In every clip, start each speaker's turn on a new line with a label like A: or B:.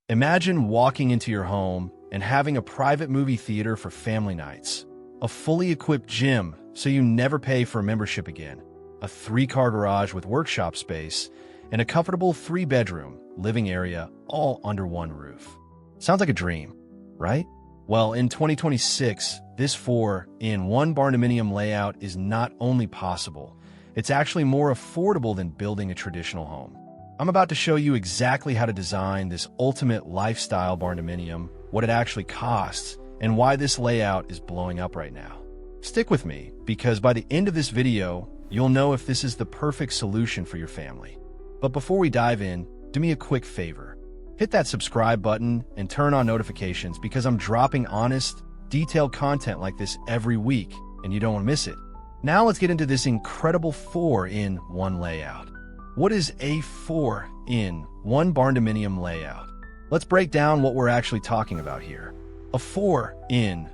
A: Imagine walking into your home and having a private movie theater for family nights, a fully equipped gym so you never pay for a membership again, a 3-car garage with workshop space, and a comfortable 3-bedroom living area all under one roof. Sounds like a dream, right? Well, in 2026, this 4-in-1 Barndominium layout is not only possible, it's actually more affordable than building a traditional home. I'm about to show you exactly how to design this ultimate lifestyle Barndominium, what it actually costs, and why this layout is blowing up right now. Stick with me, because by the end of this video, you'll know if this is the perfect solution for your family. But before we dive in, do me a quick favor. Hit that subscribe button and turn on notifications because I'm dropping honest, detailed content like this every week, and you don't want to miss it. Now let's get into this incredible 4-in-1 layout. What is a 4-in-1 Barndominium layout? Let's break down what we're actually talking about here. A 4-in-1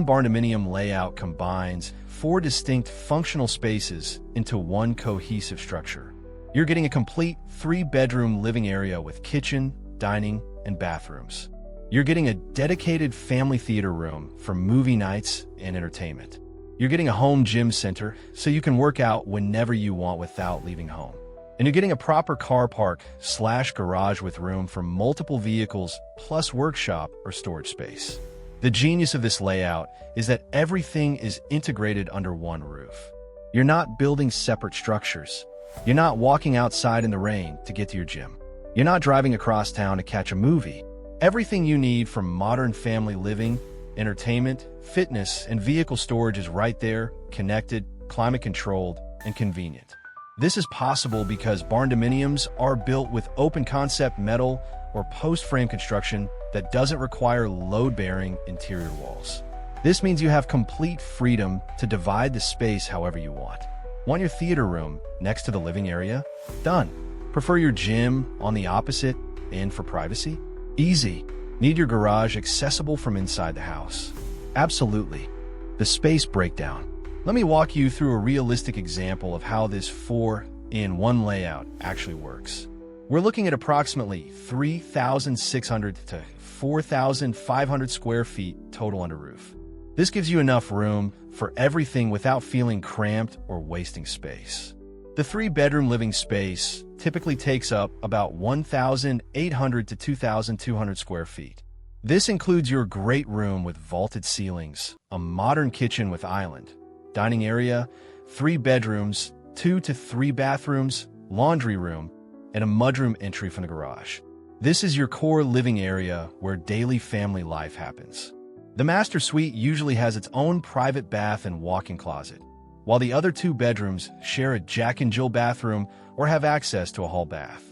A: Barndominium layout combines 4 distinct functional spaces into one cohesive structure. You're getting a complete 3-bedroom living area with kitchen, dining, and bathrooms. You're getting a dedicated family theater room for movie nights and entertainment. You're getting a home gym center so you can work out whenever you want without leaving home. And you're getting a proper car park/garage with room for multiple vehicles plus workshop or storage space. The genius of this layout is that everything is integrated under one roof. You're not building separate structures. You're not walking outside in the rain to get to your gym. You're not driving across town to catch a movie. Everything you need from modern family living, entertainment, fitness, and vehicle storage is right there, connected, climate-controlled, and convenient. This is possible because Barndominiums are built with open-concept metal or post-frame construction that doesn't require load-bearing interior walls. This means you have complete freedom to divide the space however you want. Want your theater room next to the living area? Done. Prefer your gym on the opposite end for privacy? Easy. Need your garage accessible from inside the house? Absolutely. The space breakdown. Let me walk you through a realistic example of how this 4-in-1 layout actually works. We're looking at approximately 3,600 to 4,500 square feet total under roof. This gives you enough room for everything without feeling cramped or wasting space. The 3-bedroom living space typically takes up about 1,800 to 2,200 square feet. This includes your great room with vaulted ceilings, a modern kitchen with island, dining area, 3 bedrooms, 2 to 3 bathrooms, laundry room, and a mudroom entry from the garage. This is your core living area where daily family life happens. The master suite usually has its own private bath and walk-in closet, while the other 2 bedrooms share a Jack and Jill bathroom or have access to a hall bath.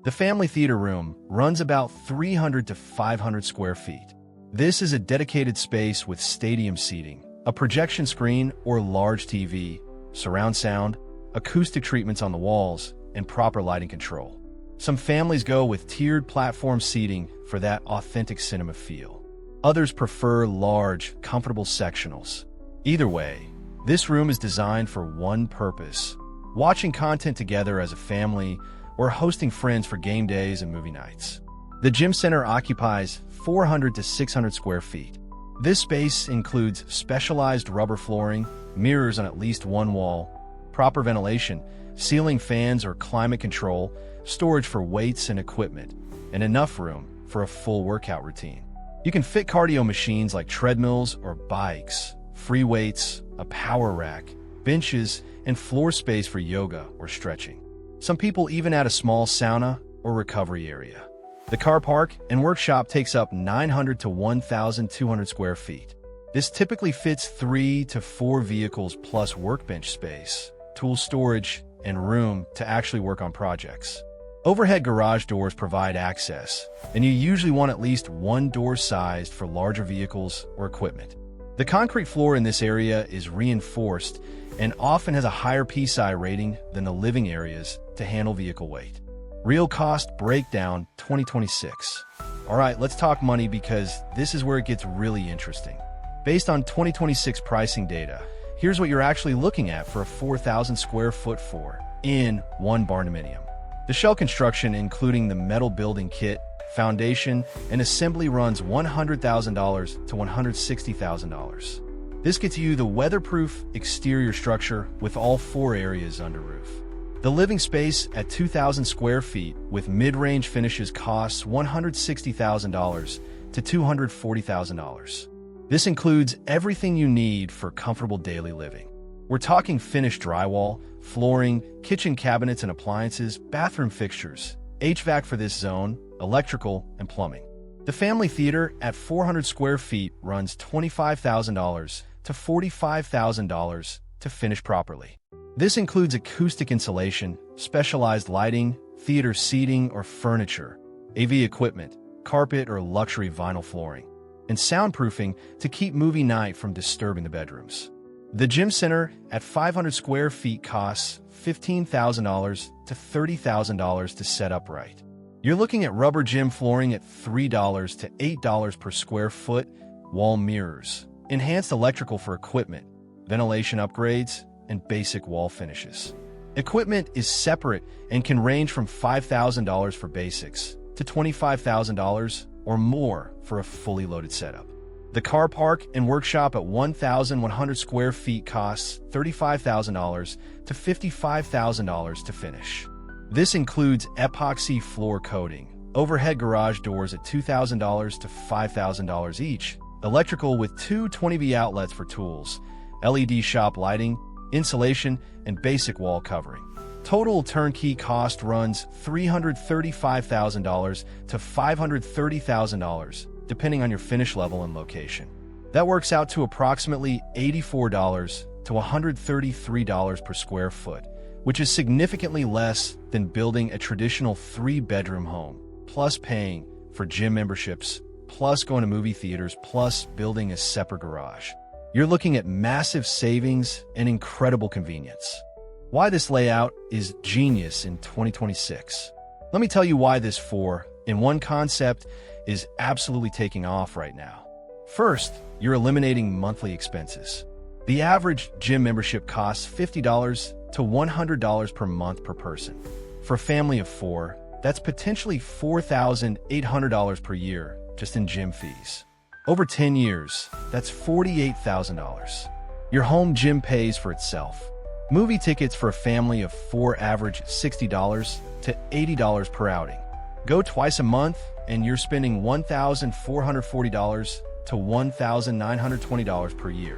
A: The family theater room runs about 300 to 500 square feet. This is a dedicated space with stadium seating, a projection screen or large TV, surround sound, acoustic treatments on the walls, and proper lighting control. Some families go with tiered platform seating for that authentic cinema feel. Others prefer large, comfortable sectionals. Either way, this room is designed for one purpose: watching content together as a family or hosting friends for game days and movie nights. The gym center occupies 400 to 600 square feet. This space includes specialized rubber flooring, mirrors on at least one wall, proper ventilation, ceiling fans or climate control, storage for weights and equipment, and enough room for a full workout routine. You can fit cardio machines like treadmills or bikes, free weights, a power rack, benches, and floor space for yoga or stretching. Some people even add a small sauna or recovery area. The car park and workshop takes up 900 to 1,200 square feet. This typically fits 3 to 4 vehicles plus workbench space, tool storage, and room to actually work on projects. Overhead garage doors provide access, and you usually want at least one door sized for larger vehicles or equipment. The concrete floor in this area is reinforced and often has a higher PSI rating than the living areas to handle vehicle weight. Real cost breakdown 2026. All right, let's talk money because this is where it gets really interesting. Based on 2026 pricing data, here's what you're actually looking at for a 4,000 square foot 4-in-1 Barndominium. The shell construction, including the metal building kit, foundation, and assembly runs $100,000 to $160,000. This gets you the weatherproof exterior structure with all 4 areas under roof. The living space at 2,000 square feet with mid-range finishes costs $160,000 to $240,000. This includes everything you need for comfortable daily living. We're talking finished drywall, flooring, kitchen cabinets and appliances, bathroom fixtures, HVAC for this zone, electrical, and plumbing. The family theater at 400 square feet runs $25,000 to $45,000 to finish properly. This includes acoustic insulation, specialized lighting, theater seating or furniture, AV equipment, carpet or luxury vinyl flooring, and soundproofing to keep movie night from disturbing the bedrooms. The gym center at 500 square feet costs $15,000 to $30,000 to set up right. You're looking at rubber gym flooring at $3 to $8 per square foot, wall mirrors, enhanced electrical for equipment, ventilation upgrades, and basic wall finishes. Equipment is separate and can range from $5,000 for basics to $25,000 or more for a fully loaded setup. The car park and workshop at 1,100 square feet costs $35,000 to $55,000 to finish. This includes epoxy floor coating, overhead garage doors at $2,000 to $5,000 each, electrical with 2 20V outlets for tools, LED shop lighting, insulation, and basic wall covering. Total turnkey cost runs $335,000 to $530,000, depending on your finish level and location. That works out to approximately $84 to $133 per square foot, which is significantly less than building a traditional 3-bedroom home, plus paying for gym memberships, plus going to movie theaters, plus building a separate garage. You're looking at massive savings and incredible convenience. Why this layout is genius in 2026. Let me tell you why this 4-in-1 concept is absolutely taking off right now. First, you're eliminating monthly expenses. The average gym membership costs $50 to $100 per month per person. For a family of 4, that's potentially $4,800 per year just in gym fees. Over 10 years, that's $48,000. Your home gym pays for itself. Movie tickets for a family of 4 average $60 to $80 per outing. Go twice a month and you're spending $1,440 to $1,920 per year.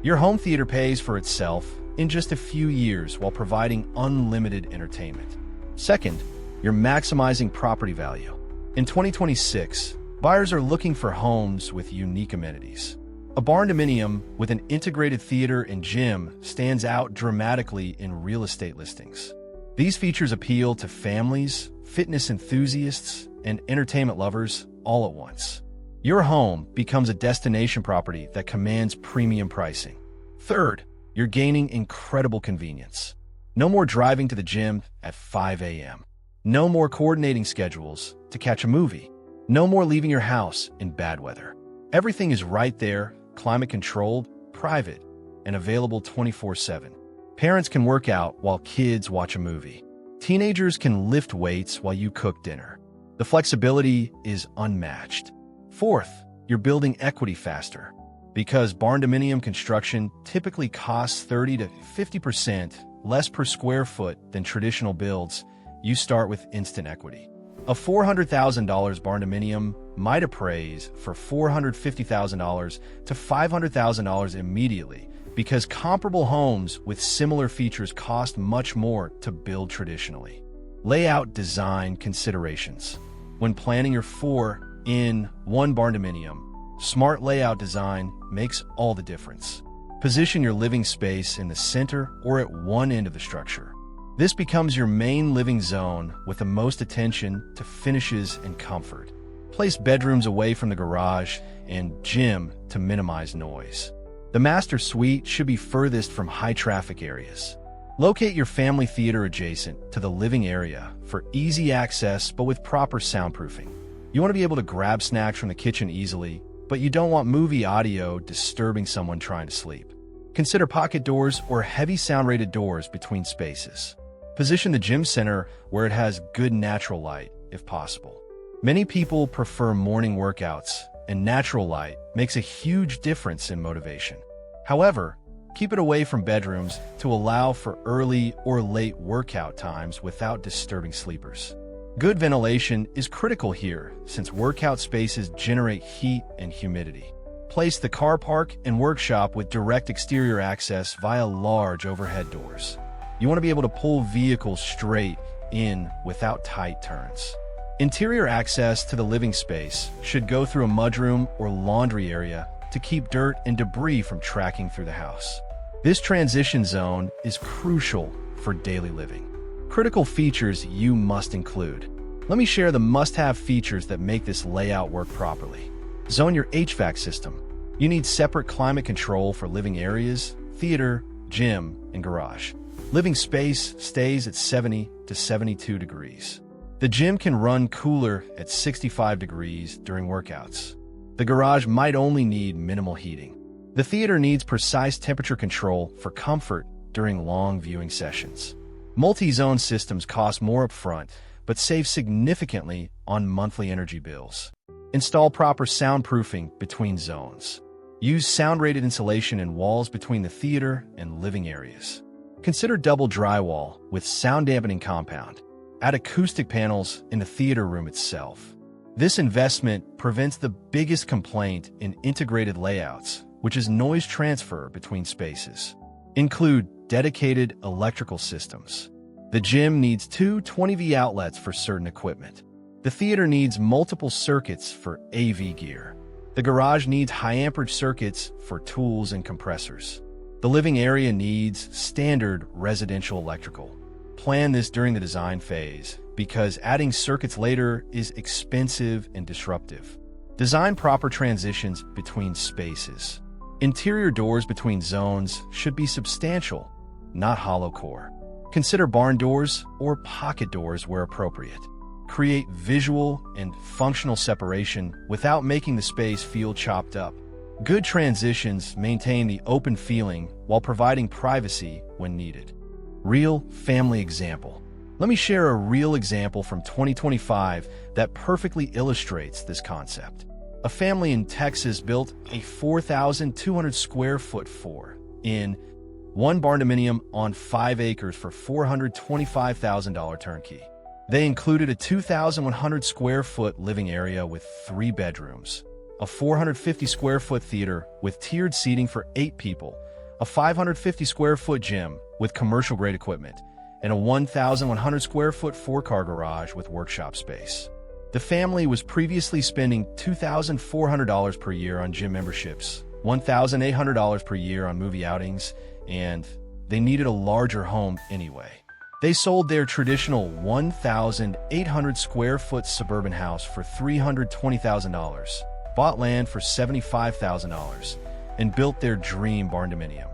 A: Your home theater pays for itself in just a few years while providing unlimited entertainment. Second, you're maximizing property value. In 2026, buyers are looking for homes with unique amenities. A Barndominium with an integrated theater and gym stands out dramatically in real estate listings. These features appeal to families, fitness enthusiasts, and entertainment lovers all at once. Your home becomes a destination property that commands premium pricing. Third, you're gaining incredible convenience. No more driving to the gym at 5 a.m. No more coordinating schedules to catch a movie. No more leaving your house in bad weather. Everything is right there, climate-controlled, private, and available 24/7. Parents can work out while kids watch a movie. Teenagers can lift weights while you cook dinner. The flexibility is unmatched. Fourth, you're building equity faster. Because Barndominium construction typically costs 30 to 50% less per square foot than traditional builds, you start with instant equity. A $400,000 Barndominium might appraise for $450,000 to $500,000 immediately because comparable homes with similar features cost much more to build traditionally. Layout design considerations. When planning your 4-in-1 Barndominium, smart layout design makes all the difference. Position your living space in the center or at one end of the structure. This becomes your main living zone with the most attention to finishes and comfort. Place bedrooms away from the garage and gym to minimize noise. The master suite should be furthest from high-traffic areas. Locate your family theater adjacent to the living area for easy access but with proper soundproofing. You want to be able to grab snacks from the kitchen easily, but you don't want movie audio disturbing someone trying to sleep. Consider pocket doors or heavy sound-rated doors between spaces. Position the gym center where it has good natural light, if possible. Many people prefer morning workouts, and natural light makes a huge difference in motivation. However, keep it away from bedrooms to allow for early or late workout times without disturbing sleepers. Good ventilation is critical here since workout spaces generate heat and humidity. Place the car park and workshop with direct exterior access via large overhead doors. You want to be able to pull vehicles straight in without tight turns. Interior access to the living space should go through a mudroom or laundry area to keep dirt and debris from tracking through the house. This transition zone is crucial for daily living. Critical features you must include. Let me share the must-have features that make this layout work properly. Zone your HVAC system. You need separate climate control for living areas, theater, gym, and garage. Living space stays at 70 to 72 degrees. The gym can run cooler at 65 degrees during workouts. The garage might only need minimal heating. The theater needs precise temperature control for comfort during long viewing sessions. Multi-zone systems cost more upfront, but save significantly on monthly energy bills. Install proper soundproofing between zones. Use sound-rated insulation in walls between the theater and living areas. Consider double drywall with sound-dampening compound. Add acoustic panels in the theater room itself. This investment prevents the biggest complaint in integrated layouts, which is noise transfer between spaces. Include dedicated electrical systems. The gym needs two 20V outlets for certain equipment. The theater needs multiple circuits for AV gear. The garage needs high-amperage circuits for tools and compressors. The living area needs standard residential electrical. Plan this during the design phase because adding circuits later is expensive and disruptive. Design proper transitions between spaces. Interior doors between zones should be substantial, not hollow core. Consider barn doors or pocket doors where appropriate. Create visual and functional separation without making the space feel chopped up. Good transitions maintain the open feeling while providing privacy when needed. Real family example. Let me share a real example from 2025 that perfectly illustrates this concept. A family in Texas built a 4,200 square foot in one Barndominium on 5 acres for $425,000 turnkey. They included a 2,100 square foot living area with 3 bedrooms, a 450 square foot theater with tiered seating for 8 people, a 550 square foot gym with commercial grade equipment, and a 1,100 square foot 4-car garage with workshop space. The family was previously spending $2,400 per year on gym memberships, $1,800 per year on movie outings, and they needed a larger home anyway. They sold their traditional 1,800 square foot suburban house for $320,000, bought land for $75,000, and built their dream Barndominium.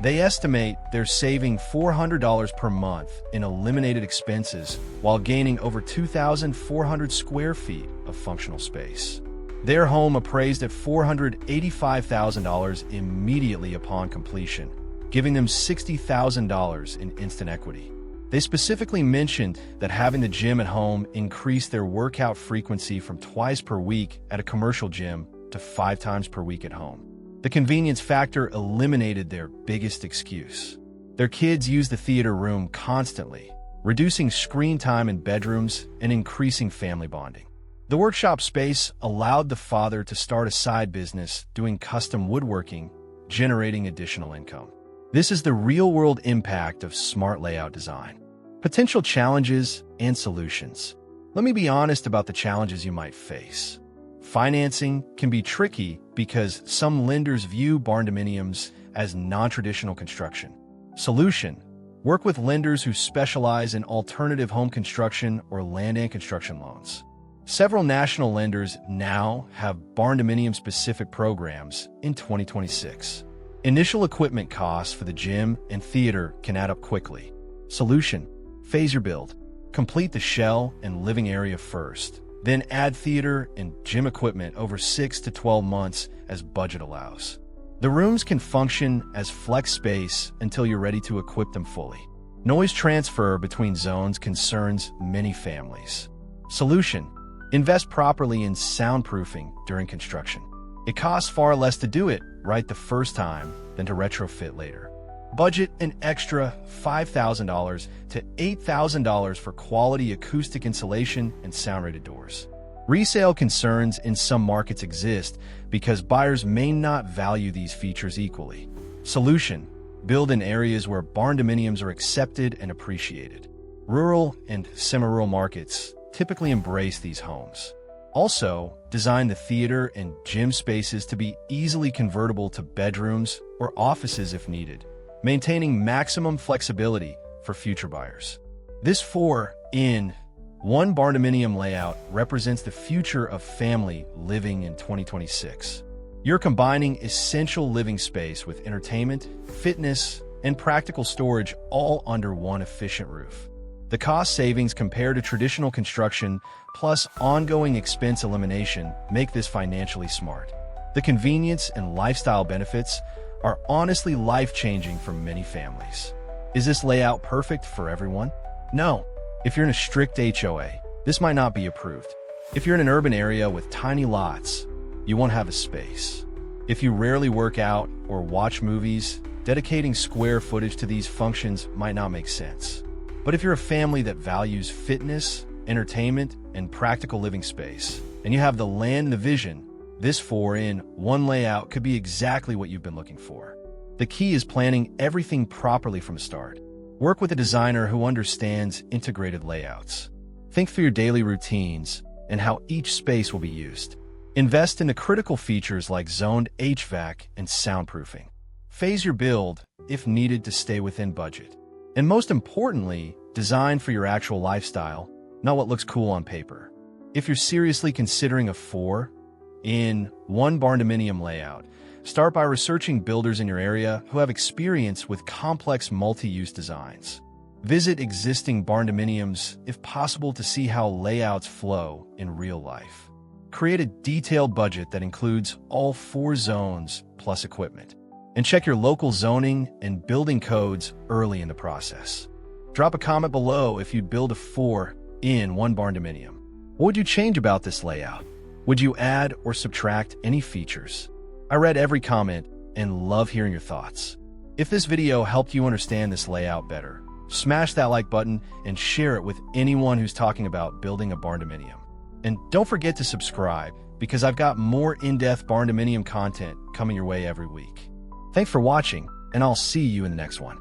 A: They estimate they're saving $400 per month in eliminated expenses while gaining over 2,400 square feet of functional space. Their home appraised at $485,000 immediately upon completion, giving them $60,000 in instant equity. They specifically mentioned that having the gym at home increased their workout frequency from twice per week at a commercial gym to 5 times per week at home. The convenience factor eliminated their biggest excuse. Their kids use the theater room constantly, reducing screen time in bedrooms and increasing family bonding. The workshop space allowed the father to start a side business doing custom woodworking, generating additional income. This is the real-world impact of smart layout design. Potential challenges and solutions. Let me be honest about the challenges you might face. Financing can be tricky because some lenders view barndominiums as non-traditional construction. Solution: work with lenders who specialize in alternative home construction or land and construction loans. Several national lenders now have barndominium-specific programs in 2026. Initial equipment costs for the gym and theater can add up quickly. Solution: phase your build. Complete the shell and living area first, then add theater and gym equipment over 6 to 12 months as budget allows. The rooms can function as flex space until you're ready to equip them fully. Noise transfer between zones concerns many families. Solution: Invest properly in soundproofing during construction. It costs far less to do it right the first time than to retrofit later. Budget an extra $5,000 to $8,000 for quality acoustic insulation and sound-rated doors. Resale concerns in some markets exist because buyers may not value these features equally. Solution: build in areas where barndominiums are accepted and appreciated. Rural and semi-rural markets typically embrace these homes. Also, design the theater and gym spaces to be easily convertible to bedrooms or offices if needed, maintaining maximum flexibility for future buyers. This 4-in-1 barndominium layout represents the future of family living in 2026. You're combining essential living space with entertainment, fitness, and practical storage all under one efficient roof. The cost savings compared to traditional construction, plus ongoing expense elimination, make this financially smart. The convenience and lifestyle benefits are honestly life-changing for many families. Is this layout perfect for everyone? No. If you're in a strict HOA, this might not be approved. If you're in an urban area with tiny lots, you won't have a space. If you rarely work out or watch movies, dedicating square footage to these functions might not make sense. But if you're a family that values fitness, entertainment, and practical living space, and you have the land and the vision, this 4-in-1 layout could be exactly what you've been looking for. The key is planning everything properly from the start. Work with a designer who understands integrated layouts. Think through your daily routines and how each space will be used. Invest in the critical features like zoned HVAC and soundproofing. Phase your build if needed to stay within budget. And most importantly, design for your actual lifestyle, not what looks cool on paper. If you're seriously considering a 4-in-1 barndominium layout, start by researching builders in your area who have experience with complex multi-use designs. Visit existing barndominiums if possible to see how layouts flow in real life. Create a detailed budget that includes all 4 zones plus equipment. And check your local zoning and building codes early in the process. Drop a comment below if you'd build a 4-in-1 barndominium. What would you change about this layout? Would you add or subtract any features? I read every comment and love hearing your thoughts. If this video helped you understand this layout better, smash that like button and share it with anyone who's talking about building a barndominium. And don't forget to subscribe because I've got more in-depth barndominium content coming your way every week. Thanks for watching, and I'll see you in the next one.